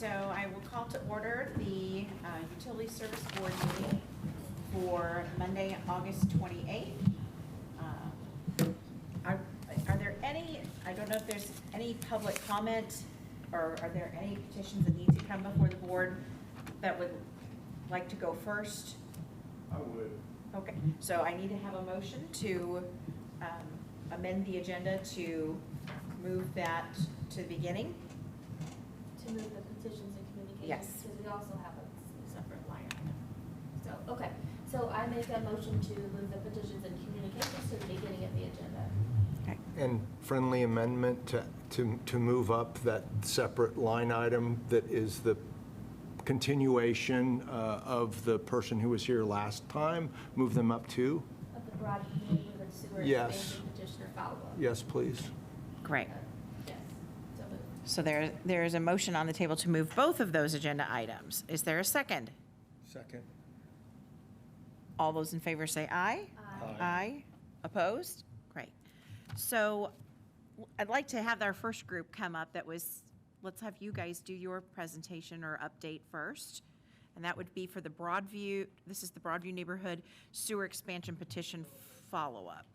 so I will call to order the Utility Service Board meeting for Monday, August 28th. Are there any, I don't know if there's any public comment, or are there any petitions that need to come before the board that would like to go first? I would. Okay, so I need to have a motion to amend the agenda to move that to the beginning. To move the petitions and communications? Yes. Because we also have a separate line item. So, okay, so I make a motion to move the petitions and communications to the beginning of the agenda. Okay. And friendly amendment to move up that separate line item that is the continuation of the person who was here last time, move them up to? Of the broad neighborhood sewer Yes. expansion petitioner follow-up. Yes, please. Great. Yes, so moved. So there is a motion on the table to move both of those agenda items. Is there a second? Second. All those in favor say aye. Aye. Aye. Opposed? Great. So I'd like to have our first group come up that was, let's have you guys do your presentation or update first. And that would be for the Broadview, this is the Broadview Neighborhood Sewer Expansion Petition follow-up.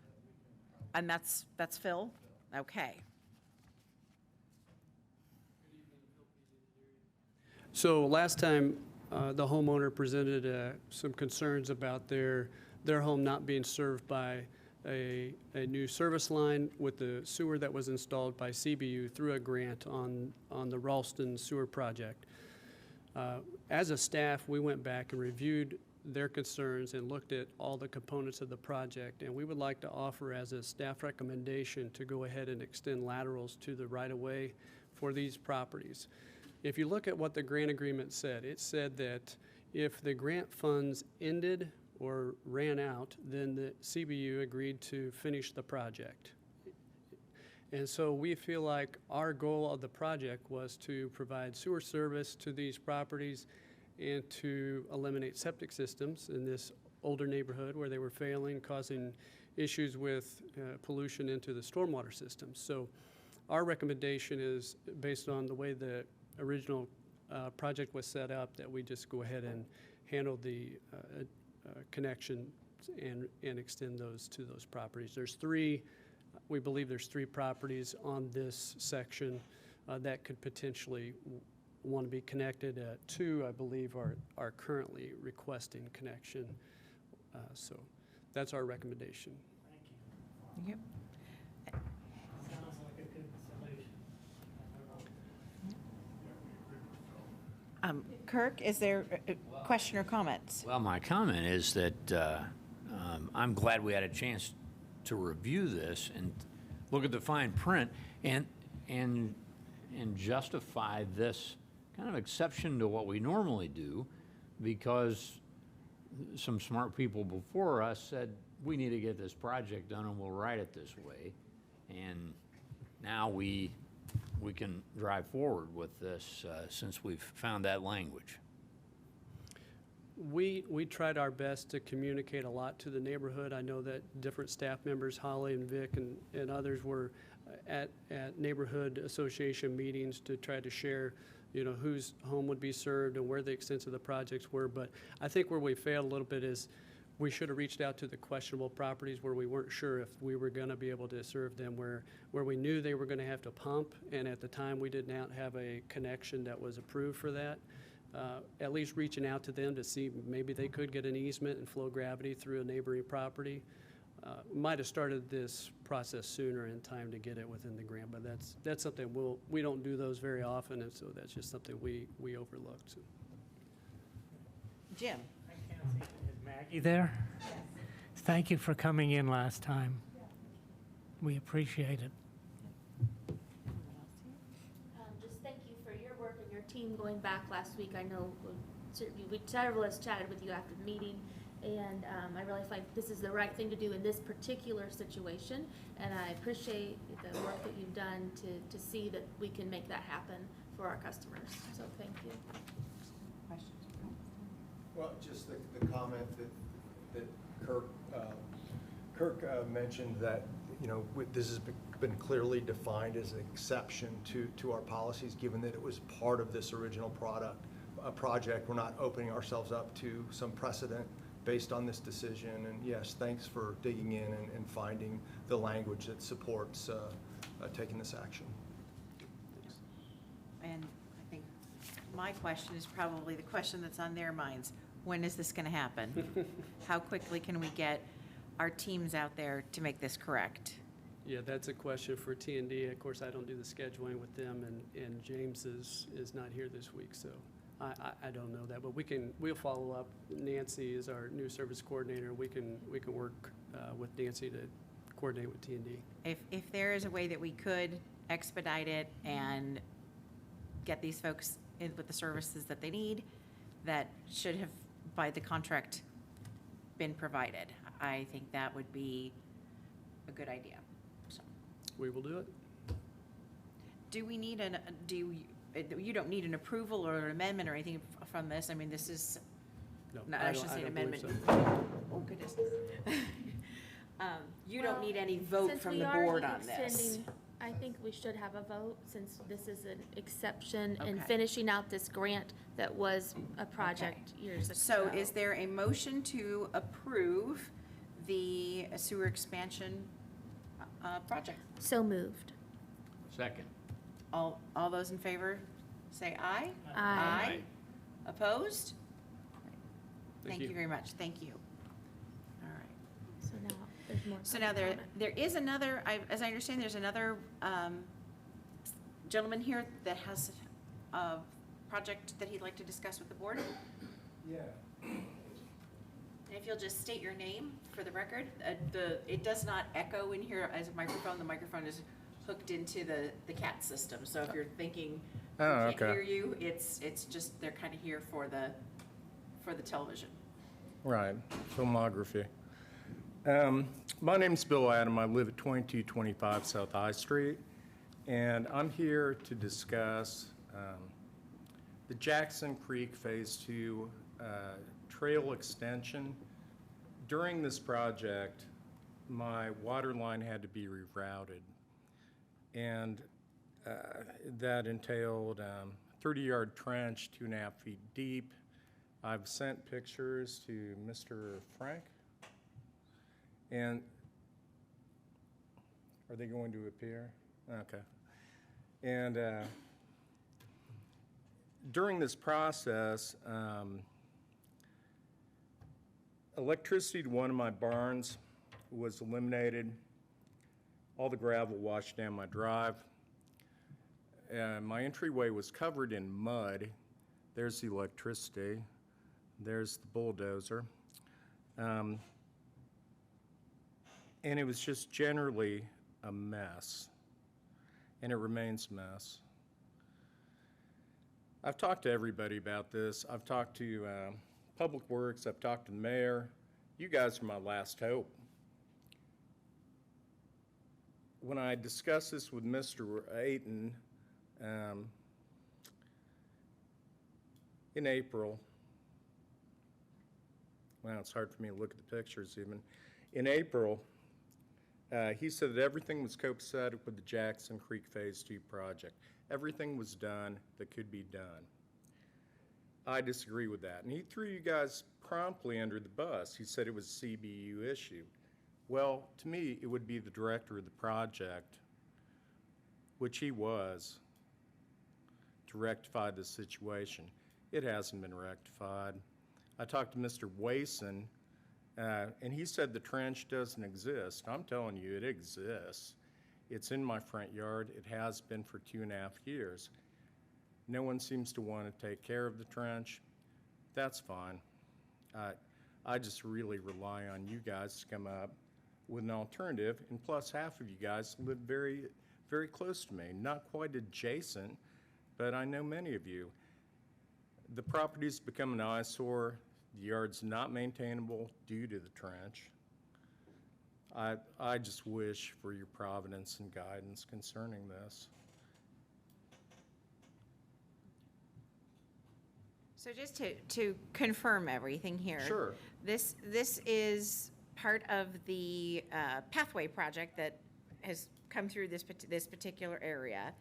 And that's Phil? Okay. So last time, the homeowner presented some concerns about their home not being served by a new service line with the sewer that was installed by CBU through a grant on the Ralston sewer project. As a staff, we went back and reviewed their concerns and looked at all the components of the project, and we would like to offer as a staff recommendation to go ahead and extend laterals to the right-of-way for these properties. If you look at what the grant agreement said, it said that if the grant funds ended or ran out, then the CBU agreed to finish the project. And so we feel like our goal of the project was to provide sewer service to these properties and to eliminate septic systems in this older neighborhood where they were failing, causing issues with pollution into the stormwater system. So our recommendation is, based on the way the original project was set up, that we just go ahead and handle the connection and extend those to those properties. There's three, we believe there's three properties on this section that could potentially want to be connected. Two, I believe, are currently requesting connection. So that's our recommendation. Thank you. Sounds like a good solution. Kirk, is there a question or comments? Well, my comment is that I'm glad we had a chance to review this and look at the fine print and justify this kind of exception to what we normally do, because some smart people before us said we need to get this project done and we'll write it this way, and now we can drive forward with this since we've found that language. We tried our best to communicate a lot to the neighborhood. I know that different staff members, Holly and Vic and others, were at neighborhood association meetings to try to share, whose home would be served and where the extents of the projects were. But I think where we failed a little bit is we should have reached out to the questionable properties where we weren't sure if we were going to be able to serve them, where we knew they were going to have to pump, and at the time we did not have a connection that was approved for that. At least reaching out to them to see maybe they could get an easement and flow gravity through a neighboring property. Might have started this process sooner in time to get it within the grant, but that's something we don't do those very often, and so that's just something we overlooked. So. Jim? I can't see. Is Maggie there? Yes. Thank you for coming in last time. We appreciate it. Just thank you for your work and your team going back last week. I know several of us chatted with you after the meeting, and I really find this is the right thing to do in this particular situation, and I appreciate the work that you've done to see that we can make that happen for our customers. So thank you. Questions? Well, just the comment that Kirk mentioned that, this is been clearly defined as an exception to our policies, given that it was part of this original project. We're not opening ourselves up to some precedent based on this decision. And yes, thanks for digging in and finding the language that supports taking this action. And I think my question is probably the question that's on their minds. When is this going to happen? How quickly can we get our teams out there to make this correct? Yeah, that's a question for T&D. Of course, I don't do the scheduling with them, and James is not here this week, so I don't know that. But we'll follow up. Nancy is our new service coordinator. We can work with Nancy to coordinate with T&D. If there is a way that we could expedite it and get these folks in with the services that they need, that should have, by the contract, been provided, I think that would be a good idea. So, We will do it. do we need you don't need an approval or an amendment or anything from this? I mean, this is, No, no, I shouldn't say an don't believe amendment. so. Oh, goodness. You don't Well, need any vote since from we the are board on this. extending- I think we should have a vote, since this is an exception in Okay. finishing out this grant that was a project years ago. So is there a motion to approve the sewer expansion project? So moved. Second. All those in favor, say aye. Aye. Opposed? Thank you you. very much, thank you. All right. So now there's more. So now public comment. there is another, as I understand, there's another gentleman here that has a project that he'd like to discuss with the board. Yeah. And if you'll just state your name for the record, it does not echo in here as a microphone. The microphone is hooked into the CAT system. So if you're thinking we Oh, can't okay. hear you, it's just, they're kind of here for the television. Right, filmography. My name's Bill Adam. I live at 2225 South High Street, and I'm here to discuss the Jackson Creek Phase 2 trail extension. During this project, my water line had to be rerouted, and that entailed 30-yard trench, 2.5 feet deep. I've sent pictures to Mr. Frank. And are they going to appear? Okay. And during this process, electricity to one of my barns was eliminated. All the gravel washed down my drive. My entryway was covered in mud. There's the electricity. There's the bulldozer. And it was just generally a mess. And it remains a mess. I've talked to everybody about this. I've talked to Public Works. I've talked to the mayor. You guys are my last hope. When I discussed this with Mr. Ayton in April, wow, it's hard for me to look at the pictures even. In April, he said that everything was copacetic with the Jackson Creek Phase 2 project. Everything was done that could be done. I disagree with that. And he threw you guys promptly under the bus. He said it was a CBU issue. Well, to me, it would be the director of the project, which he was, to rectify the situation. It hasn't been rectified. I talked to Mr. Wason, and he said the trench doesn't exist. I'm telling you, it exists. It's in my front yard. It has been for 2.5 years. No one seems to want to take care of the trench. That's fine. I just really rely on you guys to come up with an alternative, and plus half of you guys live very, very close to me. Not quite adjacent, but I know many of you. The property's become an eyesore. The yard's not maintainable due to the trench. I just wish for your providence and guidance concerning this. So just to confirm everything here. Sure. This is part of the pathway project that has come through this particular area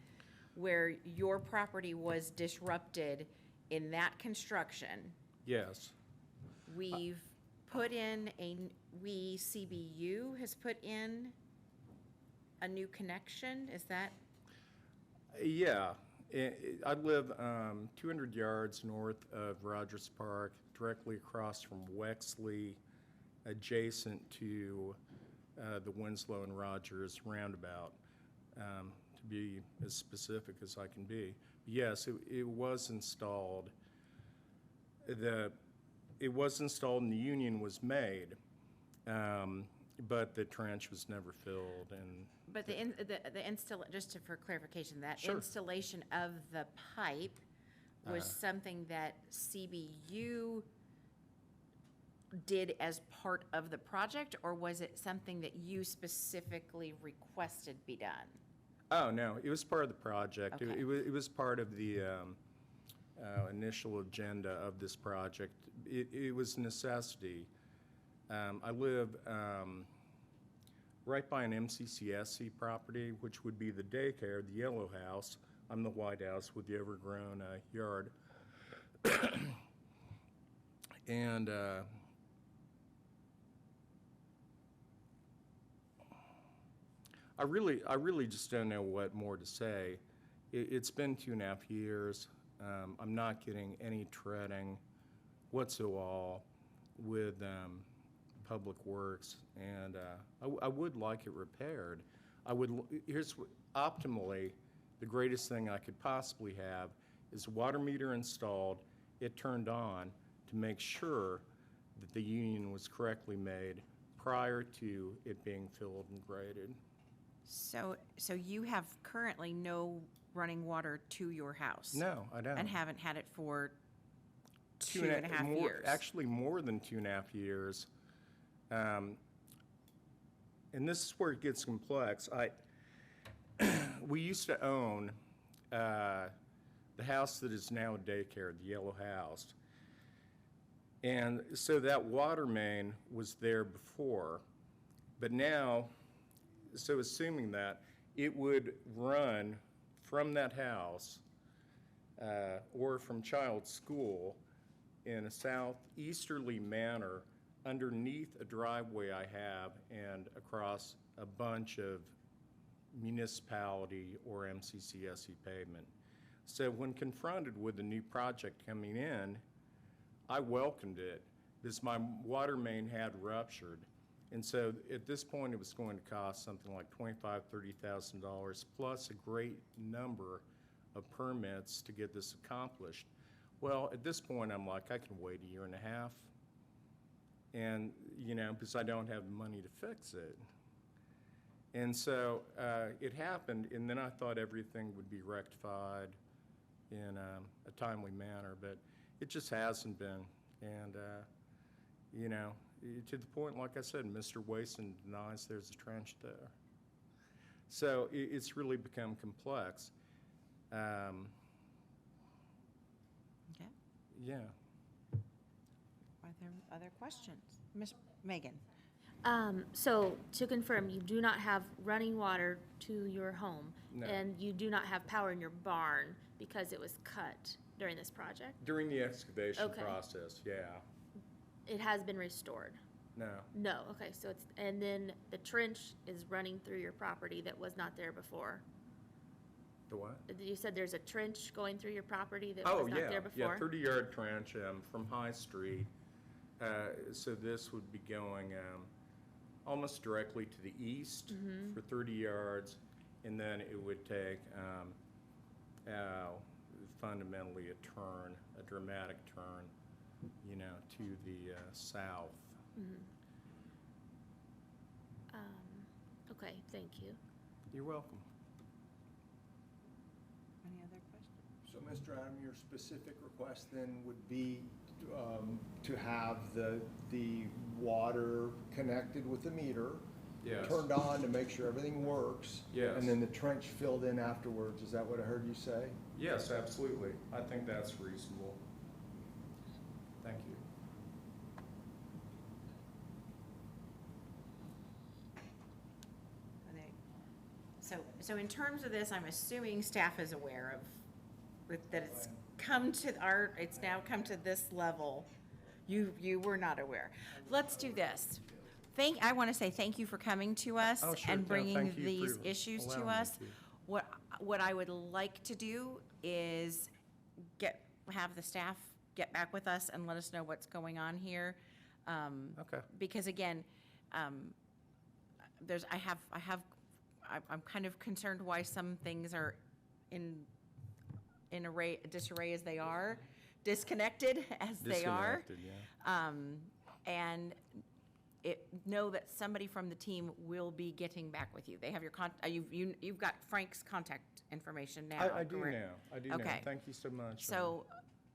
where your property was disrupted in that construction. Yes. We've put in CBU has put in a new connection, is that? Yeah. I live 200 yards north of Rogers Park, directly across from Wexley, adjacent to the Winslow and Rogers roundabout, to be as specific as I can be. Yes, it was installed. It was installed and the union was made, but the trench was never filled. And But just for clarification, that Sure. installation of the pipe was something that CBU did as part of the project, or was it something that you specifically requested be done? Oh, no, it was part of the project. Okay. It was part of the initial agenda of this project. It was a necessity. I live right by an MCCSC property, which would be the daycare, the yellow house. I'm the white house with the overgrown yard. And I really just don't know what more to say. It's been 2.5 years. I'm not getting any treading whatsoever with Public Works, and I would like it repaired. Optimally, the greatest thing I could possibly have is a water meter installed, it turned on to make sure that the union was correctly made prior to it being filled and graded. So you have currently no running water to your house? No, I don't. And haven't had it for 2.5 years? Actually, more than 2.5 years. And this is where it gets complex. We used to own the house that is now a daycare, the yellow house. And so that water main was there before. But now, so assuming that, it would run from that house or from child's school in a southeasterly manner underneath a driveway I have and across a bunch of municipality or MCCSE pavement. So when confronted with a new project coming in, I welcomed it because my water main had ruptured. And so at this point, it was going to cost something like $25,000, $30,000 plus a great number of permits to get this accomplished. Well, at this point, I'm like, I can wait 1.5 years. And, because I don't have the money to fix it. And so it happened, and then I thought everything would be rectified in a timely manner, but it just hasn't been. And, to the point, like I said, Mr. Wason denies there's a trench there. So it's really become complex. Okay. Yeah. Are there other questions? Ms. Megan? So to confirm, you do not have running water to your home? No. And you do not have power in your barn because it was cut during this project? During the excavation Okay. process, yeah. It has been restored? No. No, okay, so and then the trench is running through your property that was not there before? The what? You said there's a trench going through your property that Oh, was not there before? yeah, 30-yard trench from High Street. So this would be going almost directly to the east for 30 yards, and then it would take fundamentally a dramatic turn, to the south. Okay, thank you. You're welcome. Any other questions? So, Mr. Adam, your specific request then would be to have the water connected with the meter, Yes. turned on to make sure everything works, Yes. and then the trench filled in afterwards. Is that what I heard you say? Yes, absolutely. I think that's reasonable. Thank you. So in terms of this, I'm assuming staff is aware of, that it's come to it's now come to this level. You were not aware. Let's do this. I want to say thank you for coming to us Oh, sure. and No, bringing thank you these for issues to allowing me us. to. What I would like to do is have the staff get back with us and let us know what's going on here. Okay. Because again, I'm kind of concerned why some things are in disarray as they are, disconnected as they are. Disconnected, yeah. And know that somebody from the team will be getting back with you. They have your you've got Frank's contact information now. I do correct? now. I do now. Okay. Thank you so much. So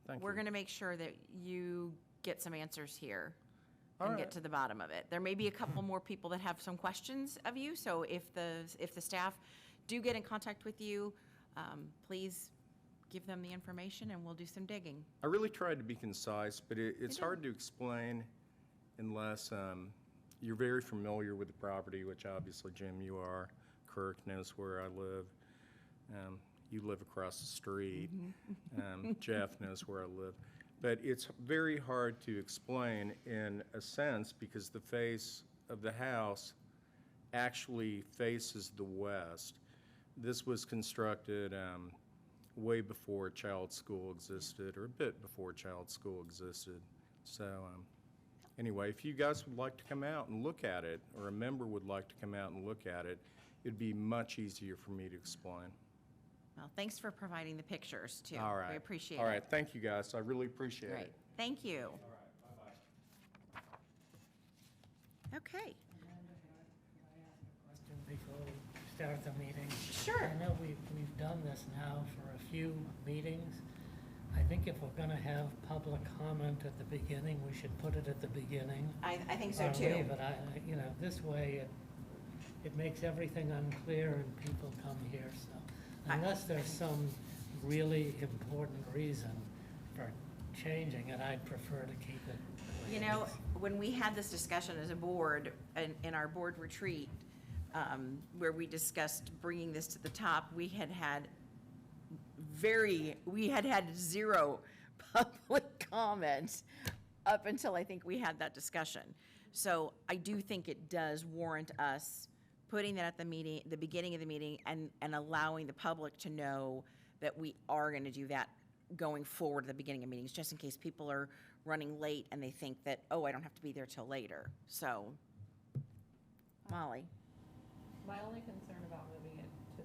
Thank we're you. going to make sure that you get some answers here All and right. get to the bottom of it. There may be a couple more people that have some questions of you, so if the staff do get in contact with you, please give them the information and we'll do some digging. I really tried to be concise, but it's did. hard to explain unless you're very familiar with the property, which obviously, Jim, you are. Kirk knows where I live. You live across the street. Jeff knows where I live. But it's very hard to explain in a sense because the face of the house actually faces the west. This was constructed way before child school existed, or a bit before child school existed. So anyway, if you guys would like to come out and look at it, or a member would like to come out and look at it, it'd be much easier for me to explain. Well, thanks for providing the pictures too. All right. We appreciate it. All right, thank you, guys. I really appreciate Great. it. Thank you. All right, bye-bye. Okay. Question before we start the meeting. Sure. I know we've done this now for a few meetings. I think if we're gonna have public comment at the beginning, we should put it at the beginning. I think so Or too. leave it. This way, it makes everything unclear and people come here, so. Unless there's some really important reason for changing it, I'd prefer to keep it the way You it know, is. when we had this discussion as a board in our board retreat, where we discussed bringing this to the top, we had zero public comment up until I think we had that discussion. So I do think it does warrant us putting that at the beginning of the meeting and allowing the public to know that we are going to do that going forward at the beginning of meetings, just in case people are running late and they think that, oh, I don't have to be there till later. So, Molly? My only concern about moving it to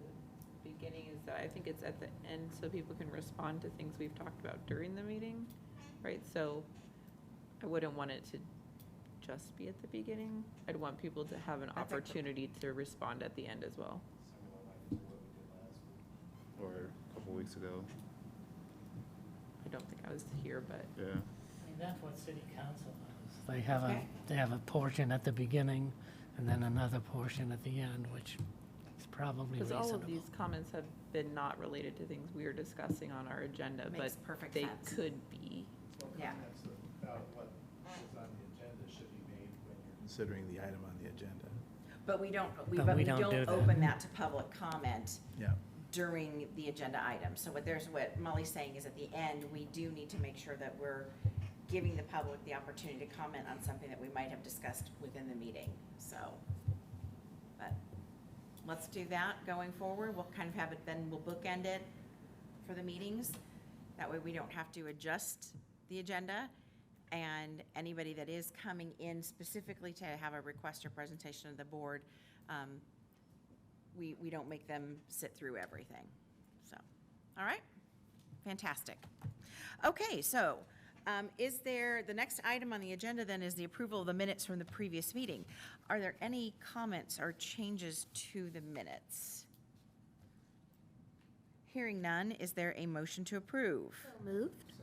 the beginning is that I think it's at the end so people can respond to things we've talked about during the meeting, right? So I wouldn't want it to just be at the beginning. I'd want people to have an opportunity to respond at the end as well. Or a couple weeks ago. I don't think I was here, but Yeah. I mean, that's what city council does. Okay. They have a portion at the beginning and then another portion at the end, which is probably because reasonable. all of these comments have been not related to things we are discussing on our agenda, Makes but perfect they sense. could be. Yeah. About what is on the agenda should be made when you're considering the item on the agenda. But we don't, But we don't do that. open that to public comment Yeah. during the agenda item. So what Molly's saying is at the end, we do need to make sure that we're giving the public the opportunity to comment on something that we might have discussed within the meeting, so. But let's do that going forward. We'll kind of have it, then we'll bookend it for the meetings. That way we don't have to adjust the agenda. And anybody that is coming in specifically to have a request or presentation of the board, we don't make them sit through everything. So, all right, fantastic. Okay, so the next item on the agenda then is the approval of the minutes from the previous meeting. Are there any comments or changes to the minutes? Hearing none, is there a motion to approve? Moved.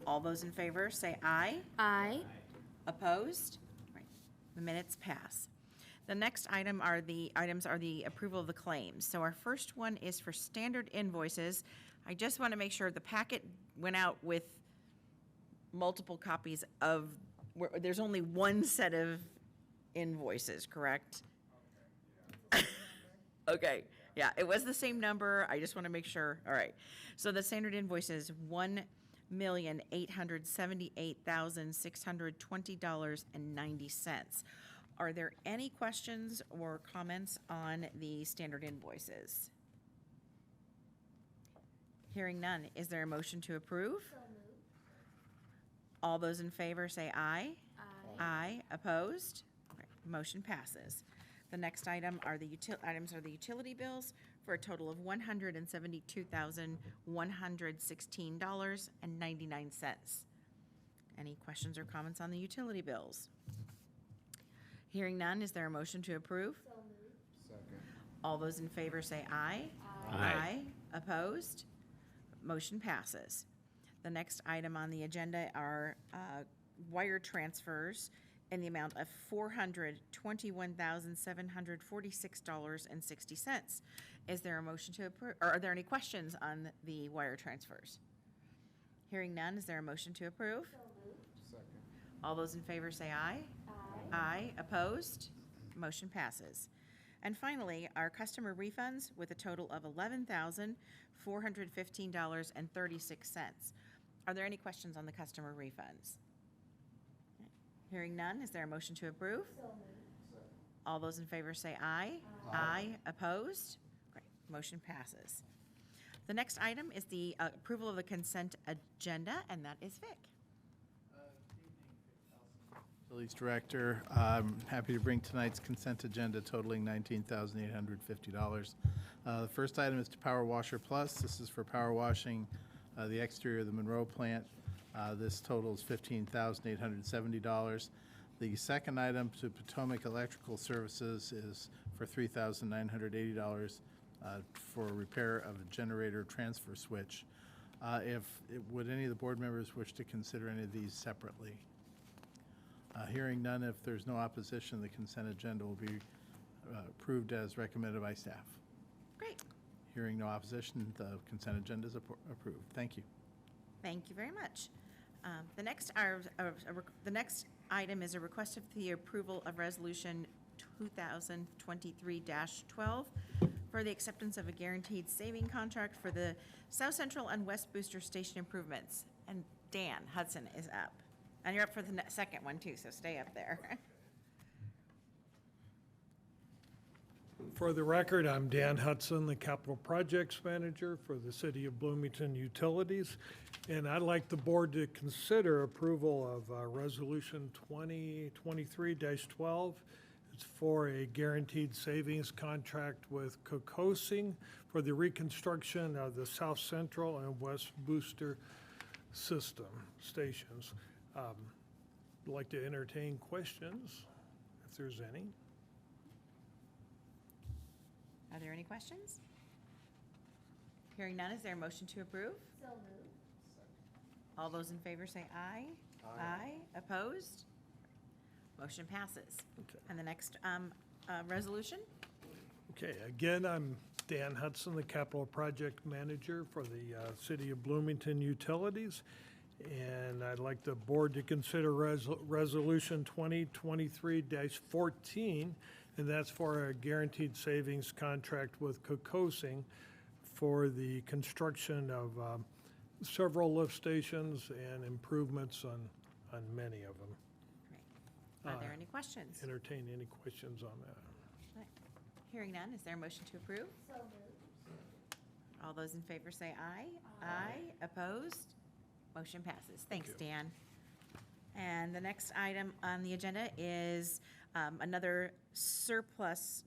All those in favor, say aye. Aye. Opposed? Right. The minutes pass. The next items are the approval of the claims. So our first one is for standard invoices. I just want to make sure the packet went out with multiple copies of, there's only one set of invoices, correct? Okay, yeah, it was the same number. I just want to make sure. All right. So the standard invoice is $1,878,620.90. Are there any questions or comments on the standard invoices? Hearing none, is there a motion to approve? So moved. All those in favor say aye. Aye. Aye. Opposed? Right, motion passes. The next item are the items are the utility bills for a total of $172,116.99. Any questions or comments on the utility bills? Hearing none, is there a motion to approve? So moved. Second. All those in favor say aye. Aye. Opposed? Motion passes. The next item on the agenda are wire transfers in the amount of $421,746.60. Is there a motion to approve, or are there any questions on the wire transfers? Hearing none, is there a motion to approve? So moved. Second. All those in favor say aye. Aye. Aye. Opposed? Motion passes. And finally, our customer refunds with a total of $11,415.36. Are there any questions on the customer refunds? Hearing none, is there a motion to approve? So moved. Second. All those in favor say aye. Aye. Opposed? Great, motion passes. The next item is the approval of the consent agenda, and that is Vic. Utilities Director, I'm happy to bring tonight's consent agenda totaling $19,850. The first item is to Power Washer Plus. This is for power washing the exterior of the Monroe plant. This totals $15,870. The second item to Potomac Electrical Services is for $3,980 for repair of a generator transfer switch. Would any of the board members wish to consider any of these separately? Hearing none, if there's no opposition, the consent agenda will be approved as recommended by staff. Great, Hearing no opposition, the consent agenda is approved. Thank you. thank you very much. The next item is a request of the approval of Resolution 2023-12 for the acceptance of a guaranteed saving contract for the South Central and West Booster Station improvements. And Dan Hudson is up. And you're up for the second one too, so stay up there. For the record, I'm Dan Hudson, the Capital Projects Manager for the City of Bloomington Utilities, and I'd like the board to consider approval of Resolution 2023-12. It's for a guaranteed savings contract with Kokosing for the reconstruction of the South Central and West Booster System stations. I'd like to entertain questions, if there's any. Are there any questions? Hearing none, is there a motion to approve? So moved. All those in favor say aye. Aye. Opposed? Motion passes. Okay. And the next resolution? Okay, again, I'm Dan Hudson, the Capital Project Manager for the City of Bloomington Utilities. And I'd like the board to consider Resolution 2023-14, and that's for a guaranteed savings contract with Kokosing for the construction of several lift stations and improvements on many of them. Great. Are there any questions? Entertain any questions on that. Right. Hearing none, is there a motion to approve? So moved. All those in favor say aye. Aye. Opposed? Motion passes. Thanks, you. Dan. And the next item on the agenda is another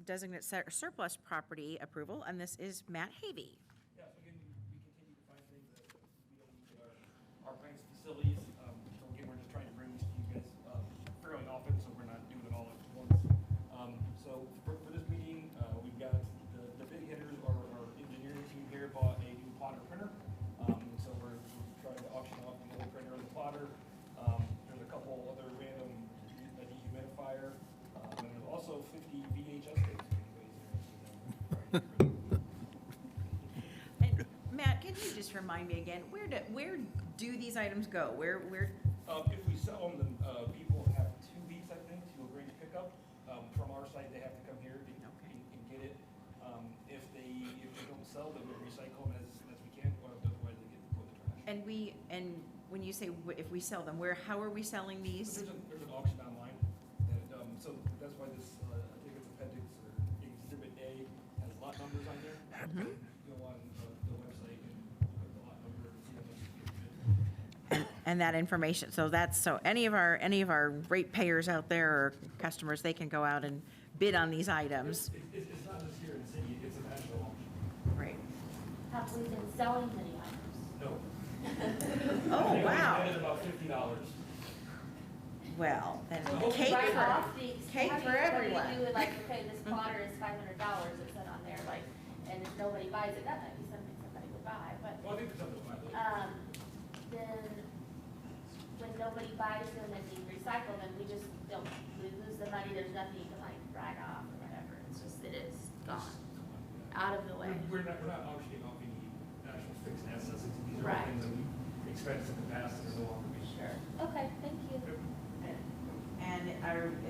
designated surplus property approval, and this is Matt Havey. Yeah, so again, we continue to find things that we don't use in our plants and facilities. So again, we're just trying to bring this to you guys fairly often, so we're not doing it all at once. So for this meeting, we've got the big hitters, our engineering team here bought a new plotter printer. And so we're trying to auction off the old printer and the plotter. There's a couple other random dehumidifier. And there's also 50 VHS tapes. And Matt, can you just remind me again, where do these items go? Where? If we sell them, then people have 2 weeks, I think, to arrange pickup. From our site, they have to come here and get it. sell them and recycle them as we can, otherwise they get put in the trash. And when you say if we sell them, how are we selling these? There's an auction online, and, so that's why this, I think it's appendix or exhibit A has lot numbers on there. Go on the website and put the lot number, see how much you get. And that information, so any of our ratepayers out there or customers, they can go out and bid on these items. It's not just here in the city, it's a national auction. Right. Have we been selling many items? No. Oh, wow. It's about $50. Well, then So cake Right for, off the- cake how do for you- everyone. What do you do with like, okay, this plotter is $500, it's set on there, like, and if nobody buys it, that might be something somebody would buy, but, Well, I think there's something to buy later. then when nobody buys them and we recycle them, we just don't, we lose the money, there's nothing you can like write off or whatever, it's just, it is gone, out of the way. We're not auctioning off any actual fixed assets. These are all Right. things that we expensed in the past that are no longer being. Sure, okay, thank you. And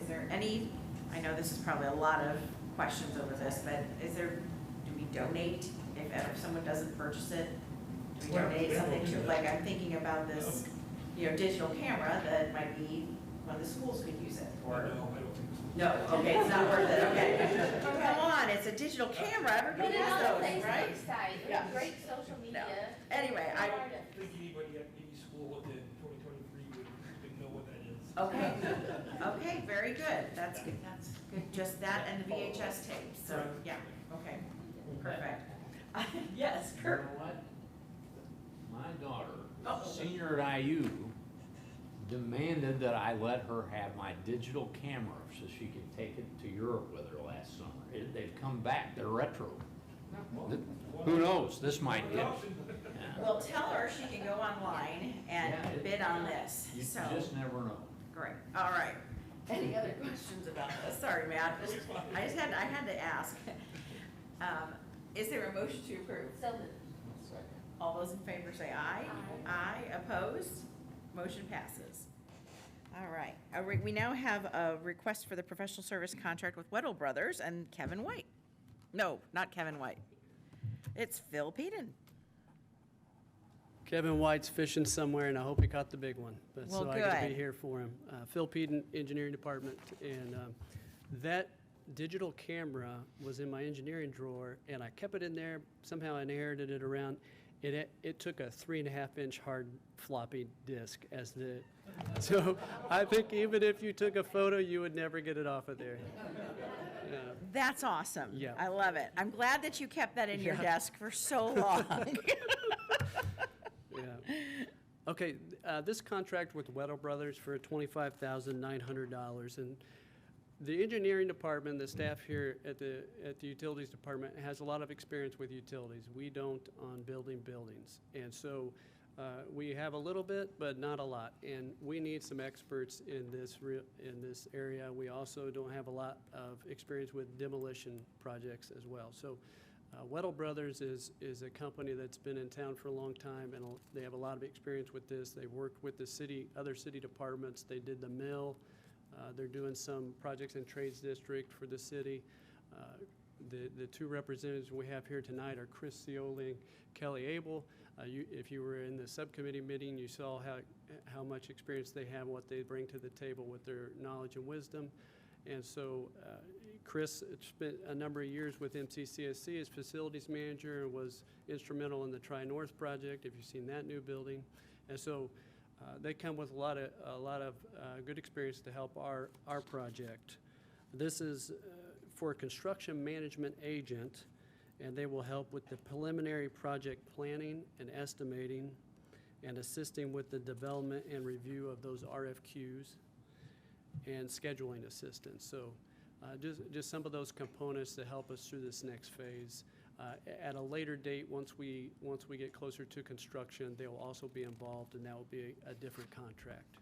is there any, I know this is probably a lot of questions over this, but do we donate if someone doesn't purchase it? Do we Well, donate yeah, something we'll do to, that. like, I'm thinking about this, digital camera that might be, one of the schools could use it No, I for. don't think so. No, okay, it's not worth it, okay. Come on, it's a digital camera, Put everybody it has on the those, right? Facebook site, Yeah. great social media. Anyway, I don't think anybody at any school in 2023 would know what that is. Okay, very good, that's good, just that and the VHS tapes, so, yeah, okay, perfect. Yes, You Kurt? know what? My daughter, Oh. senior at IU, demanded that I let her have my digital camera so she could take it to Europe with her last summer. They've come back, they're retro. Who knows, this might get, yeah. Well, tell her she can go online and Yeah, bid on this, You so, just never know. great, all right. Any other questions about this? Sorry, Matt, I had to ask. Is there a motion to approve? So moved. All those in favor say aye. Aye. Aye, opposed? Motion passes. All right, we now have a request for the professional service contract with Weddle Brothers and Kevin White. No, not Kevin White. It's Phil Peden. Kevin White's fishing somewhere, and I hope he caught the big one. But Well, so I get to be good. here for him. Phil Peden, Engineering Department, and that digital camera was in my engineering drawer, and I kept it in there. Somehow I inherited it around. It took a 3.5-inch hard floppy disk as the. So I think even if you took a photo, you would never get it off of there. Yeah. That's awesome. Yeah. I love it. I'm glad that you kept that in your Yeah. desk for so long. Yeah. Okay, this contract with Weddle Brothers for $25,900, and the engineering department, the staff here at the utilities department has a lot of experience with utilities. We don't on building buildings, and so we have a little bit, but not a lot, and we need some experts in this area. We also don't have a lot of experience with demolition projects as well. So Weddle Brothers is a company that's been in town for a long time, and they have a lot of experience with this. They've worked with the city, other city departments. They did the mill. They're doing some projects in Trades District for the city. The two representatives we have here tonight are Chris Cioli and Kelly Abel. If you were in the subcommittee meeting, you saw how much experience they have, what they bring to the table with their knowledge and wisdom. And so Chris spent a number of years with MCCSC as facilities manager and was instrumental in the Tri-North project, if you've seen that new building. And so they come with a lot of good experience to help our project. This is for a construction management agent, and they will help with the preliminary project planning and estimating and assisting with the development and review of those RFQs and scheduling assistance. So just some of those components to help us through this next phase. At a later date, once we get closer to construction, they will also be involved, and that will be a different contract.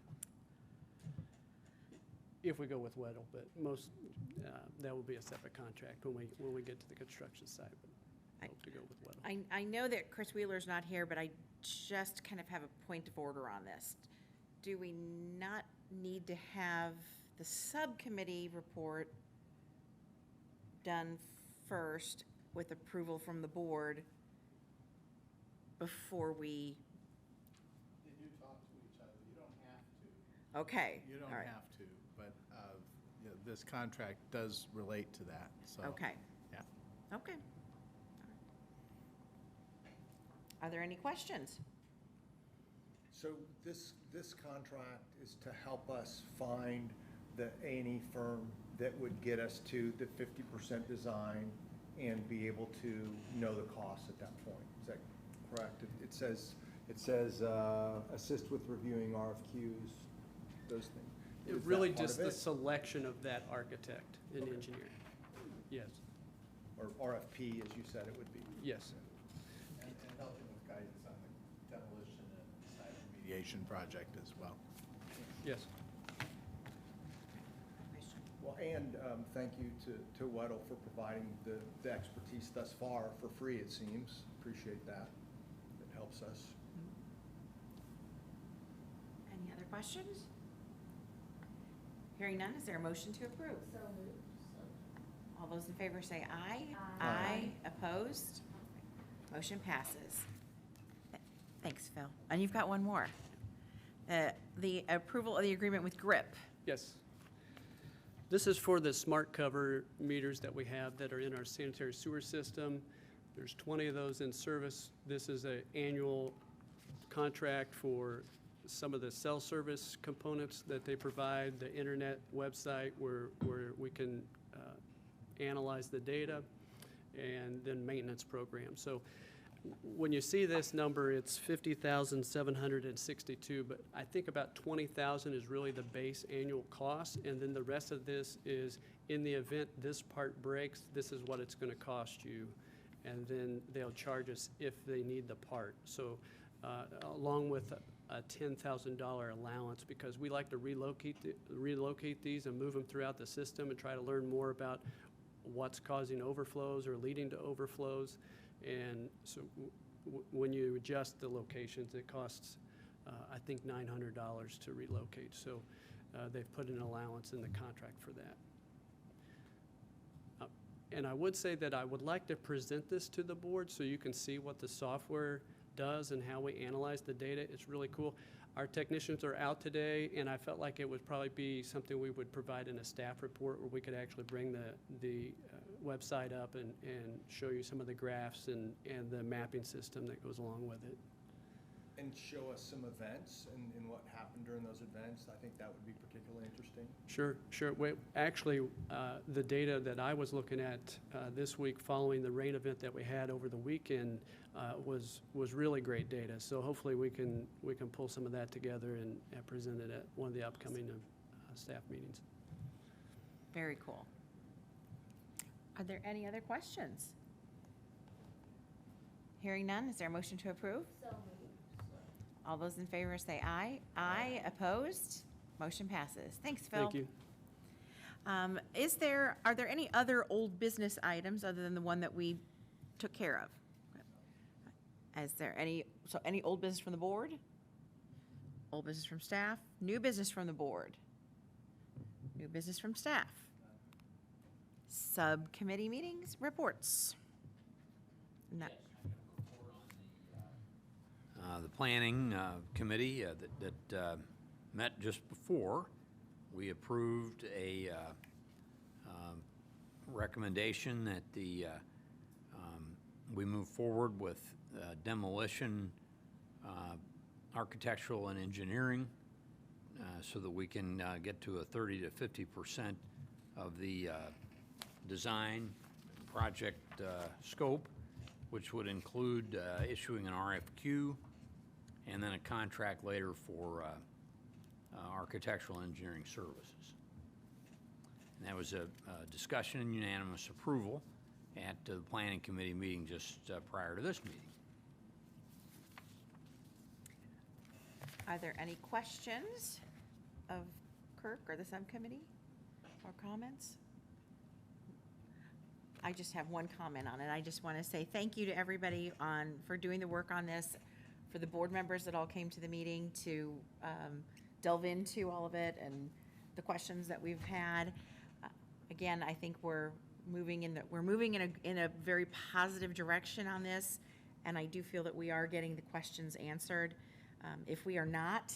If we go with Weddle, but that will be a separate contract when we get to the construction side. But I hope to go with Weddle. I know that Chris Wheeler's not here, but I just kind of have a point of order on this. Do we not need to have the subcommittee report done first with approval from the board before we, They do talk to each other. You don't have to. okay. You don't all right, have to, but this contract does relate to that, so. Okay, Yeah. okay. Are there any questions? So this contract is to help us find the A&E firm that would get us to the 50% design and be able to know the cost at that point. Is that correct? It says assist with reviewing RFQs, those things. It Is that really part just of the it? selection of that architect and Okay. engineer. Yes, Or RFP, as you said it would be. yes. And helping with guidance on the demolition and site remediation project as well. Yes. Well, and thank you to Weddle for providing the expertise thus far for free, it seems. Appreciate that. It helps us. Any other questions? Hearing none, is there a motion to approve? So moved. All those in favor say aye. Aye. Opposed? Motion passes. Thanks, Phil. And you've got one more. The approval of the agreement with GRIP. Yes. This is for the smart cover meters that we have that are in our sanitary sewer system. There's 20 of those in service. This is an annual contract for some of the cell service components that they provide, the internet website where we can analyze the data, and then maintenance program. So when you see this number, it's 50,762, but I think about 20,000 is really the base annual cost, and then the rest of this is, in the event this part breaks, this is what it's gonna cost you, and then they'll charge us if they need the part. So, along with a $10,000 allowance, because we like to relocate these and move them throughout the system and try to learn more about what's causing overflows or leading to overflows. And so when you adjust the locations, it costs, I think, $900 to relocate. So they've put an allowance in the contract for that. And I would say that I would like to present this to the board so you can see what the software does and how we analyze the data. It's really cool. Our technicians are out today, and I felt like it would probably be something we would provide in a staff report where we could actually bring the website up and show you some of the graphs and the mapping system that goes along with it. And show us some events and what happened during those events. I think that would be particularly interesting. Sure, sure. Wait, actually, the data that I was looking at this week following the rain event that we had over the weekend was really great data. So hopefully we can pull some of that together and present it at one of the upcoming staff meetings. Very cool. Are there any other questions? Hearing none, is there a motion to approve? So moved. All those in favor say aye. Aye. Opposed? Motion passes. Thanks, Phil. Thank you. Are there any other old business items other than the one that we took care of? Is there any old business from the board? Old business from staff? New business from the board? New business from staff? Subcommittee meetings, reports? No. The planning committee that met just before, we approved a recommendation that we move forward with demolition, architectural and engineering, so that we can get to a 30 to 50% of the design project scope, which would include issuing an RFQ and then a contract later for architectural and engineering services. And that was a discussion and unanimous approval at the planning committee meeting just prior to this meeting. Are there any questions of Kirk or the subcommittee or comments? I just have one comment on it. I just want to say thank you to everybody for doing the work on this, for the board members that all came to the meeting to delve into all of it and the questions that we've had. Again, I think we're we're moving in a very positive direction on this, and I do feel that we are getting the questions answered. If we are not,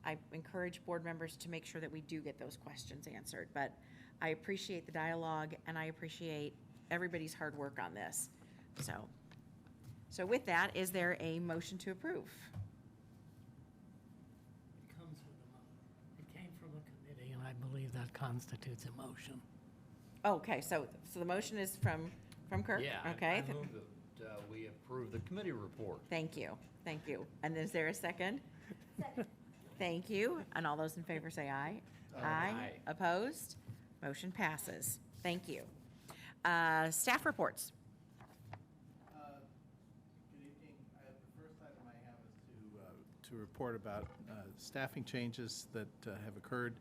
I encourage board members to make sure that we do get those questions answered. But I appreciate the dialogue, and I appreciate everybody's hard work on this. So with that, is there a motion to approve? It comes with a motion. It came from a committee, and I believe that constitutes a motion. Okay, so the motion is from Kirk? Yeah, Okay, I move that we approve the committee report. thank you. And is there a second? Thank you. And all those in favor say aye. Aye. Opposed? Motion passes. Thank you. Staff reports. Good evening. The first item I have is to report about staffing changes that have occurred.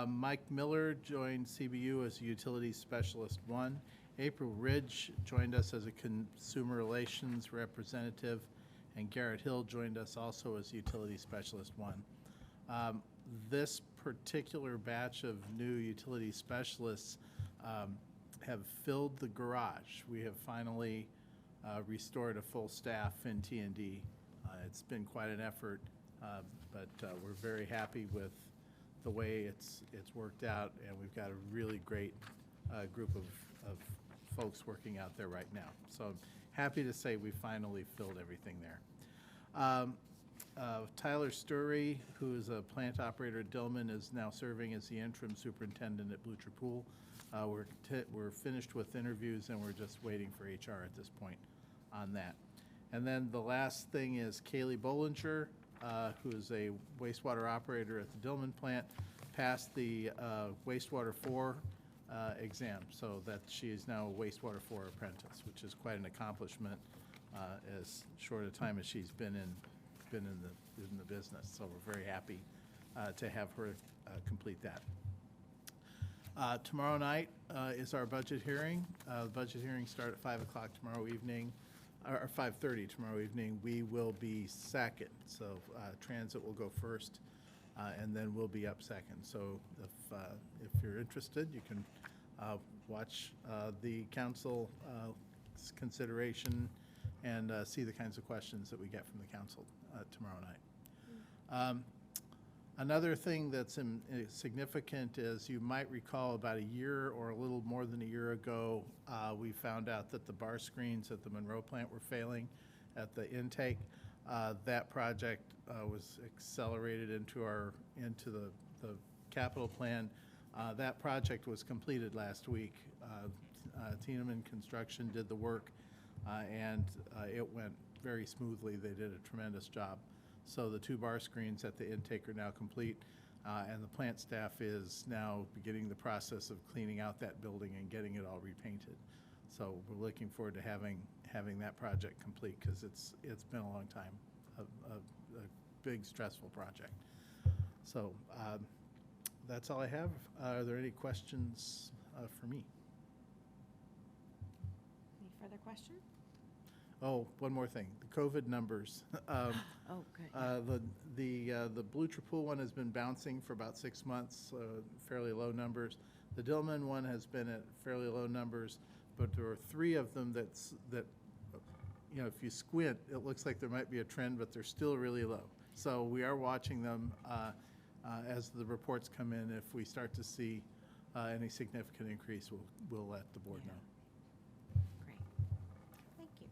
Mike Miller joined CBU as a Utilities Specialist 1. April Ridge joined us as a Consumer Relations Representative, and Garrett Hill joined us also as Utility Specialist 1. This particular batch of new utility specialists have filled the garage. We have finally restored a full staff in T&D. It's been quite an effort, but we're very happy with the way it's worked out, and we've got a really great group of folks working out there right now. So I'm happy to say we finally filled everything there. Tyler Sturry, who is a plant operator at Dillman, is now serving as the interim superintendent at Blucher Pool. We're finished with interviews, and we're just waiting for HR at this point on that. And then the last thing is Kaylee Bollinger, who is a wastewater operator at the Dillman plant, passed the wastewater 4 exam, so that she is now a wastewater 4 apprentice, which is quite an accomplishment as short a time as she's been in the business. So we're very happy to have her complete that. Tomorrow night is our budget hearing. The budget hearings start at 5 o'clock tomorrow evening, or 5:30 tomorrow evening. We will be second, so transit will go first, and then we'll be up second. So if you're interested, you can watch the council consideration and see the kinds of questions that we get from the council tomorrow night. Another thing that's significant is, you might recall, about a year or a little more than a year ago, we found out that the bar screens at the Monroe plant were failing at the intake. That project was accelerated into the capital plan. That project was completed last week. Tiedemann Construction did the work, and it went very smoothly. They did a tremendous job. So the 2 bar screens at the intake are now complete, and the plant staff is now beginning the process of cleaning out that building and getting it all repainted. So we're looking forward to having that project complete, because it's been a long time, a big stressful project. So that's all I have. Are there any questions for me? Any further questions? Oh, one more thing, the COVID numbers. Oh, good. The Blucher Pool one has been bouncing for about 6 months, fairly low numbers. The Dillman one has been at fairly low numbers, but there are 3 of them that, you know, if you squint, it looks like there might be a trend, but they're still really low. So we are watching them as the reports come in. If we start to see any significant increase, we'll let the board know. Great. Thank you.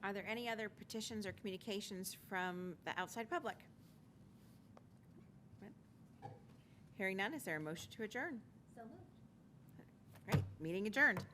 Are there any other petitions or communications from the outside public? Hearing none, is there a motion to adjourn? So moved. Great, meeting adjourned.